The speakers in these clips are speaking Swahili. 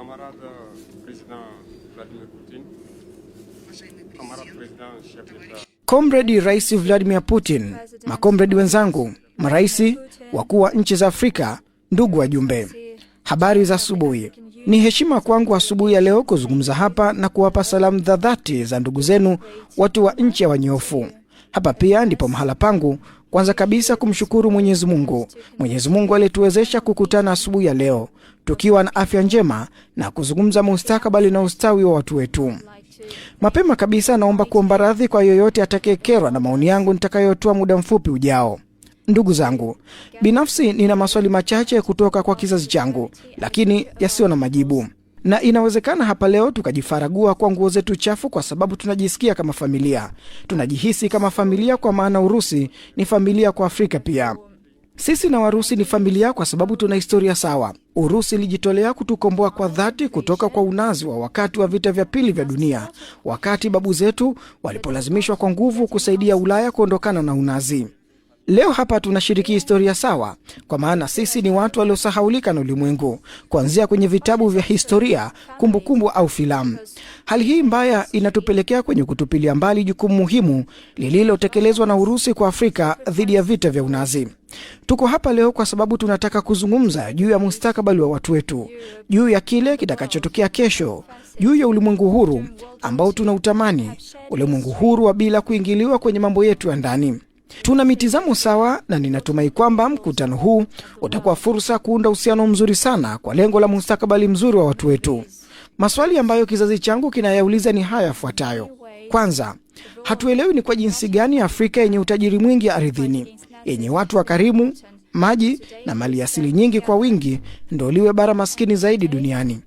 camarade président Vladimir Putin, camarade président chef d'État. Comrade Rais Vladimir Putin, makomrade wenzangu, maraisi, wakuu wa nchi za Afrika, ndugu wajumbe. Habari za asubuhi. Ni heshima kwangu asubuhi ya leo kuzungumza hapa na kuwapa salamu za dhati za ndugu zenu watu wa nchi ya wanyofu. Hapa pia ndipo mahala pangu kwanza kabisa kumshukuru Mwenyezi Mungu. Mwenyezi Mungu alituwezesha kukutana asubuhi ya leo tukiwa na afya njema na kuzungumza mustakabali na ustawi wa watu wetu. Mapema kabisa naomba kuomba radhi kwa yoyote atakayekerwa na maoni yangu nitakayotoa muda mfupi ujao. Ndugu zangu, binafsi nina maswali machache kutoka kwa kizazi changu, lakini yasiyo na majibu. Na inawezekana hapa leo tukajifaragua kwa nguo zetu chafu kwa sababu tunajisikia kama familia. Tunajihisi kama familia kwa maana Urusi ni familia kwa Afrika pia. Sisi na Warusi ni familia kwa sababu tuna historia sawa. Urusi ilijitolea kutukomboa kwa dhati kutoka kwa unazi wa wakati wa vita vya pili vya dunia, wakati babu zetu walipolazimishwa kwa nguvu kusaidia Ulaya kuondokana na unazi. Leo hapa tunashiriki historia sawa, kwa maana sisi ni watu waliosahaulika na ulimwengu, kuanzia kwenye vitabu vya historia, kumbukumbu au filamu. Hali hii mbaya inatupelekea kwenye kutupilia mbali jukumu muhimu lililotekelezwa na Urusi kwa Afrika dhidi ya vita vya unazi. Tuko hapa leo kwa sababu tunataka kuzungumza juu ya mustakabali wa watu wetu, juu ya kile kitakachotokea kesho, juu ya ulimwengu huru ambao tunautamani, ulimwengu huru wa bila kuingiliwa kwenye mambo yetu ya ndani. Tuna mitizamo sawa na ninatumai kwamba mkutano huu utakuwa fursa kuunda uhusiano mzuri sana kwa lengo la mustakabali mzuri wa watu wetu. Maswali ambayo kizazi changu kinayauliza ni haya yafuatayo. Kwanza, hatuelewi ni kwa jinsi gani Afrika yenye utajiri mwingi ardhini, yenye watu wakarimu, maji na maliasili nyingi kwa wingi, ndio liwe bara maskini zaidi duniani.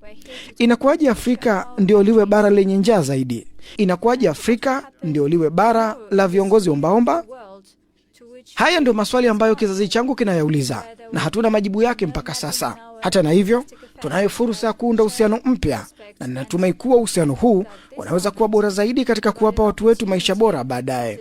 Inakuwaje Afrika ndio liwe bara lenye njaa zaidi? Inakuwaje Afrika ndio liwe bara la viongozi ombaomba? Haya ndio maswali ambayo kizazi changu kinayauliza na hatuna majibu yake mpaka sasa. Hata na hivyo, tunayo fursa ya kuunda uhusiano mpya na ninatumai kuwa uhusiano huu unaweza kuwa bora zaidi katika kuwapa watu wetu maisha bora baadaye.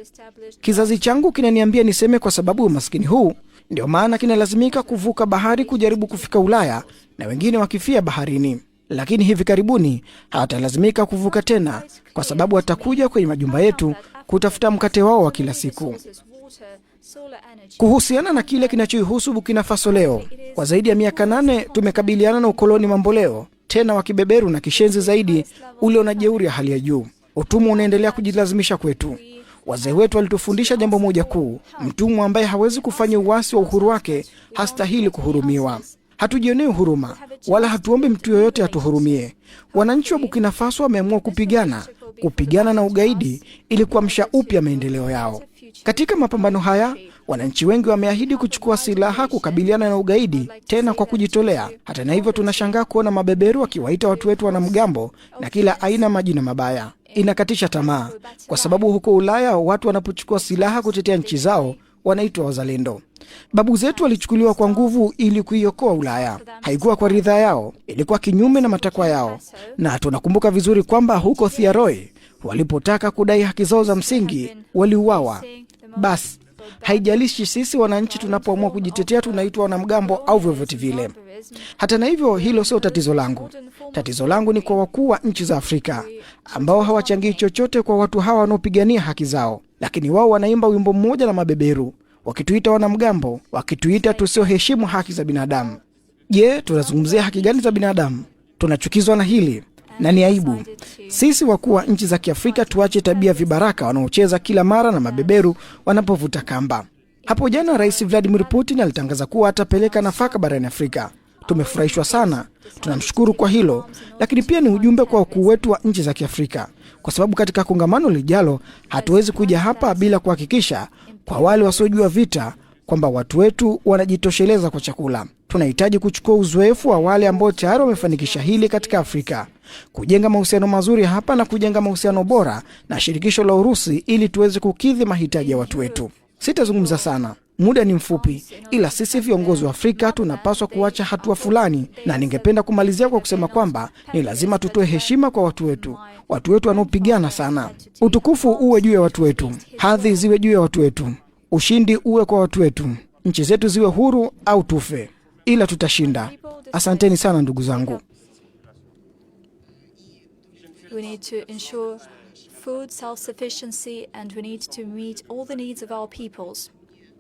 Kizazi changu kinaniambia niseme kwa sababu umaskini huu ndio maana kinalazimika kuvuka bahari kujaribu kufika Ulaya na wengine wakifia baharini. Lakini hivi karibuni hawatalazimika kuvuka tena kwa sababu watakuja kwenye majumba yetu kutafuta mkate wao wa kila siku. Kuhusiana na kile kinachoihusu Burkina Faso leo, kwa zaidi ya miaka 8 tumekabiliana na ukoloni mamboleo, tena wa kibeberu na kishenzi zaidi, ule una jeuri ya hali ya juu. Utumwa unaendelea kujilazimisha kwetu. Wazee wetu walitufundisha jambo moja kuu: mtumwa ambaye hawezi kufanya uasi wa uhuru wake hastahili kuhurumiwa. Hatujionei huruma wala hatuombe mtu yoyote atuhurumie. Wananchi wa Burkina Faso wameamua kupigana na ugaidi ili kuamsha upya maendeleo yao. Katika mapambano haya, wananchi wengi wameahidi kuchukua silaha kukabiliana na ugaidi, tena kwa kujitolea. Hata na hivyo tunashangaa kuona mabeberu wakiwaita watu wetu wanamgambo na kila aina majina mabaya. Inakatisha tamaa, kwa sababu huko Ulaya watu wanapochukua silaha kutetea nchi zao wanaitwa wazalendo. Babu zetu walichukuliwa kwa nguvu ili kuiokoa Ulaya. Haikuwa kwa ridhaa yao, ilikuwa kinyume na matakwa yao. Na tunakumbuka vizuri kwamba huko Thiaroye walipotaka kudai haki zao za msingi waliuawa. Basi, haijalishi sisi wananchi tunapoamua kujitetea tunaitwa wanamgambo au vyovyote vile. Hata na hivyo hilo sio tatizo langu. Tatizo langu ni kwa wakuu wa nchi za Afrika ambao hawachangii chochote kwa watu hawa wanaopigania haki zao. Lakini wao wanaimba wimbo mmoja na mabeberu, wakituita wanamgambo, wakituita tusioheshimu haki za binadamu. Je, tunazungumzia haki gani za binadamu? Tunachukizwa na hili na ni aibu. Sisi wakuu wa nchi za Kiafrika tuache tabia vibaraka wanaocheza kila mara na mabeberu wanapovuta kamba. Hapo jana Rais Vladimir Putin alitangaza kuwa atapeleka nafaka barani Afrika. Tumefurahishwa sana, tunamshukuru kwa hilo, lakini pia ni ujumbe kwa wakuu wetu wa nchi za Kiafrika, kwa sababu katika kongamano lijalo hatuwezi kuja hapa bila kuhakikisha kwa wale wasiojua vita kwamba watu wetu wanajitosheleza kwa chakula. Tunahitaji kuchukua uzoefu wa wale ambao tayari wamefanikisha hili katika Afrika, kujenga mahusiano mazuri hapa na kujenga mahusiano bora na shirikisho la Urusi ili tuweze kukidhi mahitaji ya watu wetu. Sitazungumza sana, muda ni mfupi, ila sisi viongozi wa Afrika tunapaswa kuacha hatua fulani, na ningependa kumalizia kwa kusema kwamba ni lazima tutoe heshima kwa watu wetu wanaopigana sana. Utukufu uwe juu ya watu wetu, hadhi ziwe juu ya watu wetu, ushindi uwe kwa watu wetu, nchi zetu ziwe huru au tufe, ila tutashinda. Asanteni sana ndugu zangu. We need to ensure food self-sufficiency, and we need to meet all the needs of our peoples.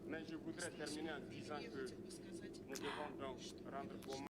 Mais je voudrais terminer en disant que nous devons donc rendre hommage